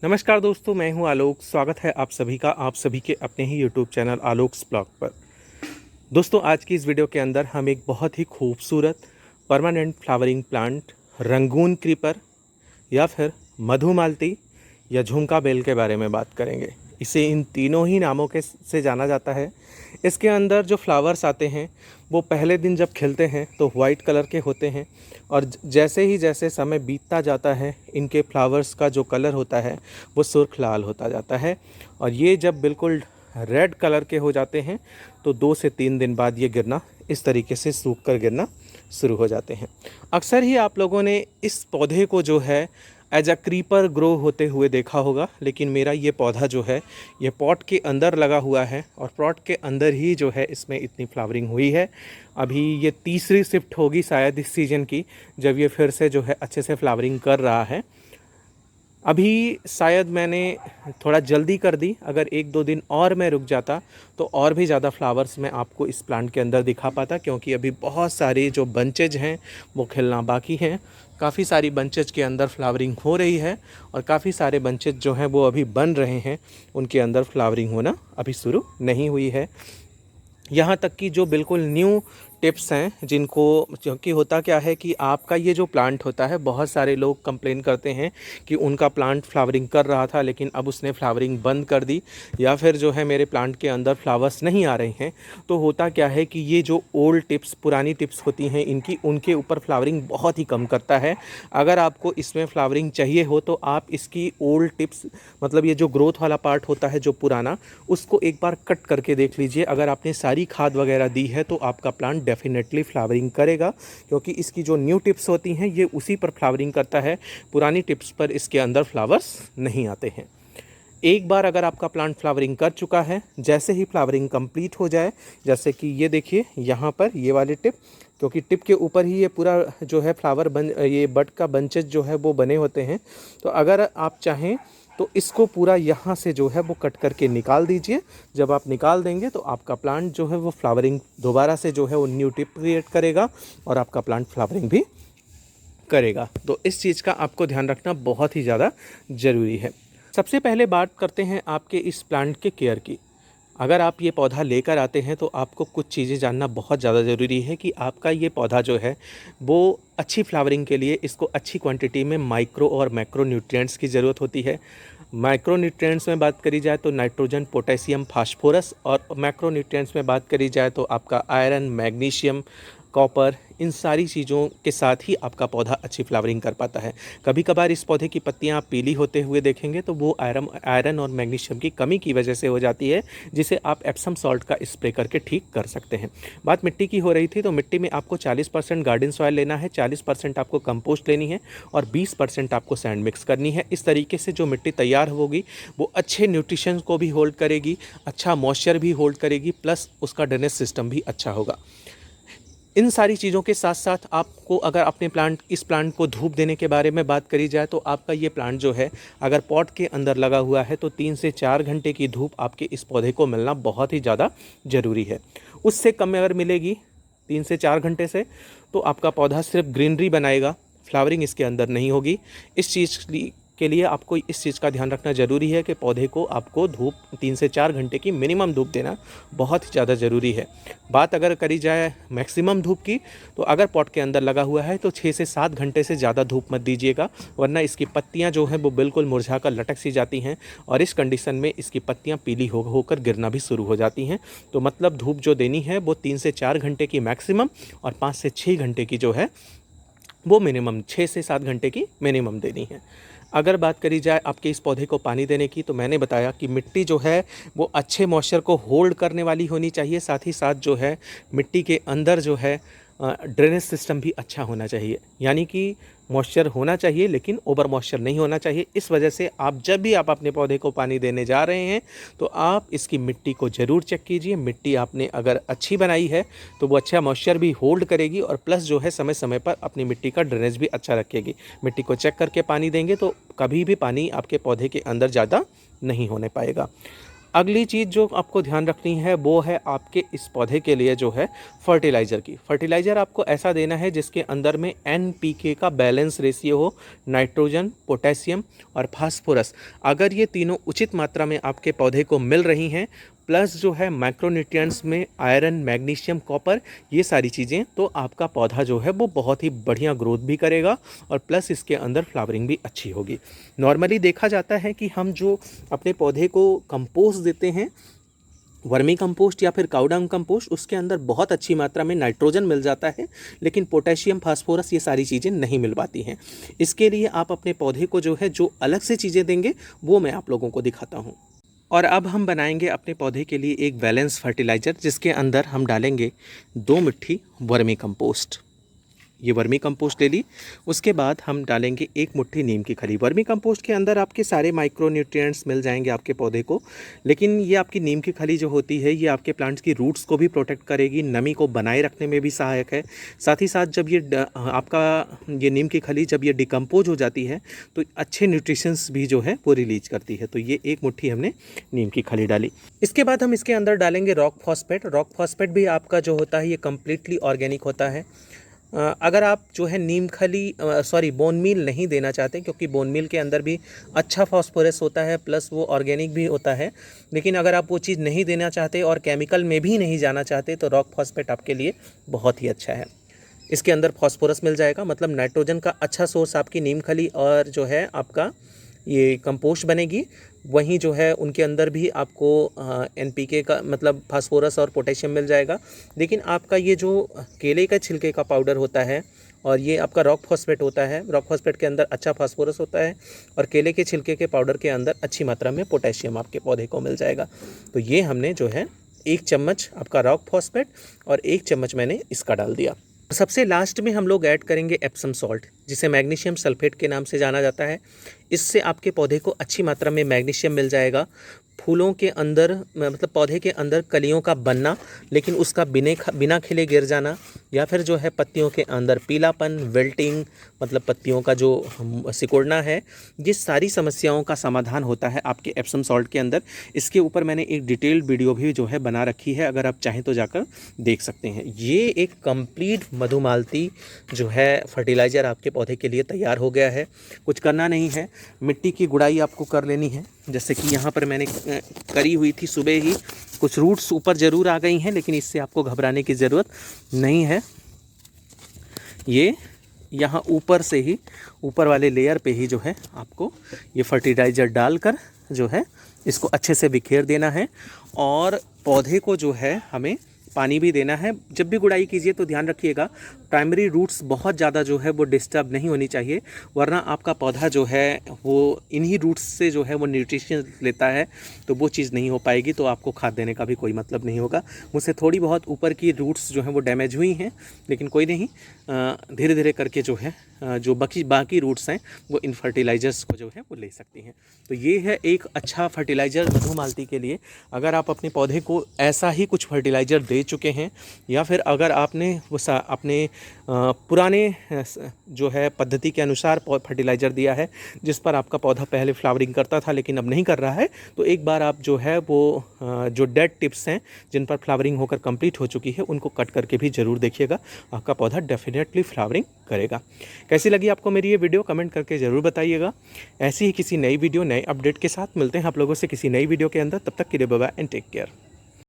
नमस्कार दोस्तों, मैं हूं आलोक। स्वागत है आप सभी का आप सभी के अपने ही यूट्यूब चैनल आलोक्स ब्लॉग पर। दोस्तों, आज की इस वीडियो के अंदर हम एक बहुत ही खूबसूरत permanent flowering plant Rangoon creeper या फिर मधुमालती या झुमका बेल के बारे में बात करेंगे। इसे इन तीनों ही नामों के से जाना जाता है। इसके अंदर जो फ्लावर्स आते हैं वो पहले दिन जब खिलते हैं तो वाइट कलर के होते हैं, और जैसे समय बीतता जाता है इनके फ्लावर्स का जो कलर होता है वो सुर्ख लाल होता जाता है। और ये जब बिल्कुल रेड कलर के हो जाते हैं तो 2 से 3 दिन बाद ये गिरना इस तरीके से सूख कर गिरना शुरू हो जाते हैं। अक्सर ही आप लोगों ने इस पौधे को जो है एज अ क्रीपर ग्रो होते हुए देखा होगा, लेकिन मेरा ये पौधा जो है ये पॉट के अंदर लगा हुआ है और पॉट के अंदर ही जो है इसमें इतनी फ्लावरिंग हुई है। अभी ये तीसरी शिफ्ट होगी शायद इस सीज़न की, जब ये फिर से जो है अच्छे से फ्लावरिंग कर रहा है। अभी शायद मैंने थोड़ा जल्दी कर दी, अगर 1-2 दिन और मैं रुक जाता तो और भी ज़्यादा फ्लावर्स मैं आपको इस प्लांट के अंदर दिखा पाता, क्योंकि अभी बहुत सारे जो बंचेज हैं वो खिलना बाकी हैं। काफ़ी सारी बंचेज के अंदर फ्लावरिंग हो रही है और काफ़ी सारे बंचेज जो हैं वो अभी बन रहे हैं, उनके अंदर फ्लावरिंग होना अभी शुरू नहीं हुई है। यहाँ तक कि जो बिल्कुल न्यू टिप्स हैं जिनको, क्योंकि होता क्या है कि आपका ये जो प्लांट होता है, बहुत सारे लोग कंप्लेन करते हैं कि उनका प्लांट फ्लावरिंग कर रहा था लेकिन अब उसने फ्लावरिंग बंद कर दी, या फिर जो है मेरे प्लांट के अंदर फ्लावर्स नहीं आ रहे हैं। तो होता क्या है कि ये जो ओल्ड टिप्स, पुरानी टिप्स होती हैं इनकी, उनके ऊपर फ्लावरिंग बहुत ही कम करता है। अगर आपको इसमें फ्लावरिंग चाहिए हो तो आप इसकी ओल्ड टिप्स, मतलब ये जो ग्रोथ वाला पार्ट होता है जो पुराना, उसको एक बार कट करके देख लीजिए। अगर आपने सारी खाद वगैरह दी है तो आपका प्लांट डेफिनेटली फ्लावरिंग करेगा, क्योंकि इसकी जो न्यू टिप्स होती हैं ये उसी पर फ्लावरिंग करता है। पुरानी टिप्स पर इसके अंदर फ्लावर्स नहीं आते हैं। एक बार अगर आपका प्लांट फ्लावरिंग कर चुका है, जैसे ही फ्लावरिंग कंप्लीट हो जाए, जैसे कि ये देखिए यहाँ पर ये वाले टिप, क्योंकि टिप के ऊपर ही ये पूरा जो है फ्लावर ये बड का बंचेज जो है वो बने होते हैं। तो अगर आप चाहें तो इसको पूरा यहाँ से जो है वो कट करके निकाल दीजिए। जब आप निकाल देंगे तो आपका प्लांट जो है वो फ्लावरिंग दोबारा से जो है वो न्यू टिप क्रिएट करेगा और आपका प्लांट फ्लावरिंग भी करेगा। तो इस चीज़ का आपको ध्यान रखना बहुत ही ज़्यादा ज़रूरी है। सबसे पहले बात करते हैं आपके इस प्लांट के केयर की। अगर आप ये पौधा लेकर आते हैं तो आपको कुछ चीज़ें जानना बहुत ज़्यादा ज़रूरी है कि आपका ये पौधा जो है वो अच्छी फ्लावरिंग के लिए इसको अच्छी क्वांटिटी में माइक्रो और मैक्रो न्यूट्रिएंट्स की ज़रूरत होती है। माइक्रो न्यूट्रिएंट्स में बात करी जाए तो नाइट्रोजन, पोटेशियम, फास्फोरस, और मैक्रो न्यूट्रिएंट्स में बात करी जाए तो आपका आयरन, मैग्नीशियम, कॉपर, इन सारी चीज़ों के साथ ही आपका पौधा अच्छी फ्लावरिंग कर पाता है। कभी कभार इस पौधे की पत्तियां आप पीली होते हुए देखेंगे तो वो आयरन और मैग्नीशियम की कमी की वजह से हो जाती है, जिसे आप एप्सम सॉल्ट का स्प्रे करके ठीक कर सकते हैं। बात मिट्टी की हो रही थी, तो मिट्टी में आपको 40% गार्डन सॉइल लेना है, 40% आपको कंपोस्ट लेनी है और 20% आपको सैंड मिक्स करनी है। इस तरीके से जो मिट्टी तैयार होगी वो अच्छे न्यूट्रिशन को भी होल्ड करेगी, अच्छा मॉइस्चर भी होल्ड करेगी, प्लस उसका ड्रेनेज सिस्टम भी अच्छा होगा। इन सारी चीज़ों के साथ साथ आपको, अगर अपने इस प्लांट को धूप देने के बारे में बात करी जाए तो आपका ये प्लांट जो है अगर पॉट के अंदर लगा हुआ है तो 3 से 4 घंटे की धूप आपके इस पौधे को मिलना बहुत ही ज़्यादा ज़रूरी है। उससे कम में अगर मिलेगी 3 से 4 घंटे से तो आपका पौधा सिर्फ ग्रीनरी बनाएगा, फ्लावरिंग इसके अंदर नहीं होगी। इस चीज़ के लिए आपको इस चीज़ का ध्यान रखना ज़रूरी है कि पौधे को आपको धूप 3 से 4 घंटे की मिनिमम धूप देना बहुत ही ज़्यादा ज़रूरी है। बात अगर करी जाए मैक्सिमम धूप की, तो अगर पॉट के अंदर लगा हुआ है तो 6 से 7 घंटे से ज़्यादा धूप मत दीजिएगा, वरना इसकी पत्तियां जो हैं वो बिल्कुल मुरझा कर लटक सी जाती हैं और इस कंडीशन में इसकी पत्तियां पीली होकर गिरना भी शुरू हो जाती हैं। तो मतलब धूप जो देनी है वो 3 से 4 घंटे की मैक्सिमम और 5 से 6 घंटे की जो है वो मिनिमम, 6 से 7 घंटे की मिनिमम देनी है। अगर बात करी जाए आपके इस पौधे को पानी देने की, तो मैंने बताया कि मिट्टी जो है वो अच्छे मॉइस्चर को होल्ड करने वाली होनी चाहिए, साथ ही साथ जो है मिट्टी के अंदर जो है ड्रेनेज सिस्टम भी अच्छा होना चाहिए। यानी कि मॉइस्चर होना चाहिए लेकिन ओवर मॉइस्चर नहीं होना चाहिए। इस वजह से आप जब भी आप अपने पौधे को पानी देने जा रहे हैं तो आप इसकी मिट्टी को ज़रूर चेक कीजिए। मिट्टी आपने अगर अच्छी बनाई है तो वो अच्छा मॉइस्चर भी होल्ड करेगी और प्लस जो है समय समय पर अपनी मिट्टी का ड्रेनेज भी अच्छा रखेगी। मिट्टी को चेक करके पानी देंगे तो कभी भी पानी आपके पौधे के अंदर ज़्यादा नहीं होने पाएगा। अगली चीज़ जो आपको ध्यान रखनी है वो है आपके इस पौधे के लिए जो है फर्टिलाइज़र की। फर्टिलाइज़र आपको ऐसा देना है जिसके अंदर में NPK का बैलेंस रेशियो हो, नाइट्रोजन, पोटेशियम और फास्फोरस। अगर ये तीनों उचित मात्रा में आपके पौधे को मिल रही हैं, प्लस जो है माइक्रोन्यूट्रिएंट्स में आयरन, मैग्नीशियम, कॉपर, ये सारी चीज़ें, तो आपका पौधा जो है वो बहुत ही बढ़िया ग्रोथ भी करेगा और प्लस इसके अंदर फ्लावरिंग भी अच्छी होगी। नॉर्मली देखा जाता है कि हम जो अपने पौधे को कंपोस्ट देते हैं, वर्मी कंपोस्ट या फिर काउडंग कंपोस्ट, उसके अंदर बहुत अच्छी मात्रा में नाइट्रोजन मिल जाता है, लेकिन पोटेशियम, फास्फोरस, ये सारी चीज़ें नहीं मिल पाती हैं। इसके लिए आप अपने पौधे को जो है जो अलग से चीज़ें देंगे वो मैं आप लोगों को दिखाता हूँ। और अब हम बनाएंगे अपने पौधे के लिए एक बैलेंस फर्टिलाइज़र, जिसके अंदर हम डालेंगे 2 मुट्ठी वर्मी कंपोस्ट। ये वर्मी कंपोस्ट ले ली। उसके बाद हम डालेंगे 1 मुट्ठी नीम की खली। वर्मी कंपोस्ट के अंदर आपके सारे माइक्रोन्यूट्रिएंट्स मिल जाएंगे आपके पौधे को, लेकिन ये आपकी नीम की खली जो होती है ये आपके प्लांट्स की रूट्स को भी प्रोटेक्ट करेगी, नमी को बनाए रखने में भी सहायक है। साथ ही साथ जब ये आपका ये नीम की खली जब ये डिकम्पोज हो जाती है तो अच्छे न्यूट्रिशंस भी जो है वो रिलीज करती है। तो ये 1 मुट्ठी हमने नीम की खली डाली। इसके बाद हम इसके अंदर डालेंगे रॉक फॉस्फेट। रॉक फॉस्फेट भी आपका जो होता है ये कम्प्लीटली ऑर्गेनिक होता है। अगर आप जो है नीम खली बोन मील नहीं देना चाहते, क्योंकि बोन मील के अंदर भी अच्छा फास्फोरस होता है, प्लस वो ऑर्गेनिक भी होता है, लेकिन अगर आप वो चीज़ नहीं देना चाहते और केमिकल में भी नहीं जाना चाहते तो रॉक फॉस्फेट आपके लिए बहुत ही अच्छा है। इसके अंदर फास्फोरस मिल जाएगा, मतलब नाइट्रोजन का अच्छा सोर्स आपकी नीम खली और जो है आपका ये कंपोस्ट बनेगी। वहीं जो है उनके अंदर भी आपको NPK का मतलब फास्फोरस और पोटेशियम मिल जाएगा। लेकिन आपका ये जो केले का छिलके का पाउडर होता है और ये आपका रॉक फॉस्फेट होता है, रॉक फॉस्फेट के अंदर अच्छा फास्फोरस होता है और केले के छिलके के पाउडर के अंदर अच्छी मात्रा में पोटेशियम आपके पौधे को मिल जाएगा। तो ये हमने जो है 1 चम्मच आपका रॉक फॉस्फेट और 1 चम्मच मैंने इसका डाल दिया। सबसे लास्ट में हम लोग ऐड करेंगे एप्सम सॉल्ट, जिसे मैग्नीशियम सल्फेट के नाम से जाना जाता है। इससे आपके पौधे को अच्छी मात्रा में मैग्नीशियम मिल जाएगा। फूलों के अंदर मतलब पौधे के अंदर कलियों का बनना, लेकिन उसका बिना खिले गिर जाना, या फिर जो है पत्तियों के अंदर पीलापन, विल्टिंग, मतलब पत्तियों का जो सिकुड़ना है, ये सारी समस्याओं का समाधान होता है आपके एप्सम सॉल्ट के अंदर। इसके ऊपर मैंने एक डिटेल्ड वीडियो भी जो है बना रखी है, अगर आप चाहें तो जाकर देख सकते हैं। ये एक कंप्लीट मधुमालती जो है फर्टिलाइज़र आपके पौधे के लिए तैयार हो गया है। कुछ करना नहीं है, मिट्टी की गुड़ाई आपको कर लेनी है, जैसे कि यहाँ पर मैंने करी हुई थी सुबह ही। कुछ रूट्स ऊपर ज़रूर आ गई हैं, लेकिन इससे आपको घबराने की ज़रूरत नहीं है। ये यहाँ ऊपर से ही, ऊपर वाले लेयर पे ही जो है आपको ये फर्टिलाइज़र डालकर जो है इसको अच्छे से बिखेर देना है। और पौधे को जो है हमें पानी भी देना है। जब भी गुड़ाई कीजिए तो ध्यान रखिएगा प्राइमरी रूट्स बहुत ज़्यादा जो है वो डिस्टर्ब नहीं होनी चाहिए, वरना आपका पौधा जो है वो इन्हीं रूट्स से जो है वो न्यूट्रिशन लेता है, तो वो चीज़ नहीं हो पाएगी, तो आपको खाद देने का भी कोई मतलब नहीं होगा। मुझसे थोड़ी बहुत ऊपर की रूट्स जो हैं वो डैमेज हुई हैं, लेकिन कोई नहीं, धीरे धीरे करके जो है जो बाकी रूट्स हैं वो इन फर्टिलाइज़र्स को जो है वो ले सकती हैं। तो ये है एक अच्छा फर्टिलाइज़र मधुमालती के लिए। अगर आप अपने पौधे को ऐसा ही कुछ फर्टिलाइज़र दे चुके हैं, या फिर अगर आपने वो अपने पुराने जो है पद्धति के अनुसार फर्टिलाइज़र दिया है, जिस पर आपका पौधा पहले फ्लावरिंग करता था लेकिन अब नहीं कर रहा है, तो एक बार आप जो है वो जो डेड टिप्स हैं जिन पर फ्लावरिंग होकर कंप्लीट हो चुकी है उनको कट करके भी ज़रूर देखिएगा, आपका पौधा डेफिनेटली फ्लावरिंग करेगा। कैसी लगी आपको मेरी ये वीडियो कमेंट करके ज़रूर बताइएगा। ऐसी ही किसी नई वीडियो नए अपडेट के साथ मिलते हैं आप लोगों से किसी नई वीडियो के अंदर। तब तक के लिए bye bye and take care.